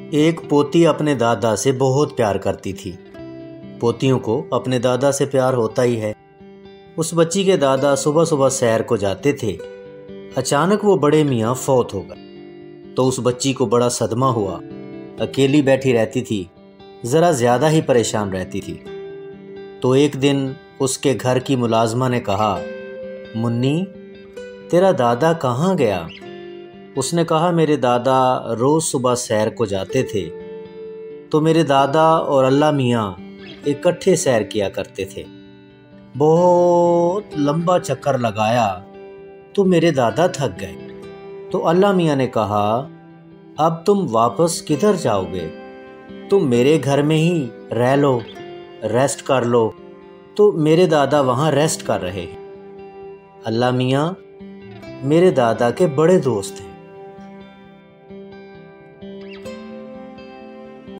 एक पोती अपने दादा से बहुत प्यार करती थी। पोतियों को अपने दादा से प्यार होता ही है। उस बच्ची के दादा सुबह सुबह सैर को जाते थे। अचानक वो बड़े मियाँ फौत हो गए तो उस बच्ची को बड़ा सदमा हुआ। अकेली बैठी रहती थी, ज़रा ज़्यादा ही परेशान रहती थी। तो एक दिन उसके घर की मुलाजमा ने कहा, मुन्नी, तेरा दादा कहाँ गया? उसने कहा, मेरे दादा रोज़ सुबह सैर को जाते थे। तो मेरे दादा और अल्लाह मियाँ इकट्ठे सैर किया करते थे। बहुत लंबा चक्कर लगाया तो मेरे दादा थक गए। तो अल्लाह मियाँ ने कहा, अब तुम वापस किधर जाओगे? तुम मेरे घर में ही रह लो, रेस्ट कर लो। तो मेरे दादा वहाँ रेस्ट कर रहे हैं। अल्लाह मियाँ मेरे दादा के बड़े दोस्त हैं।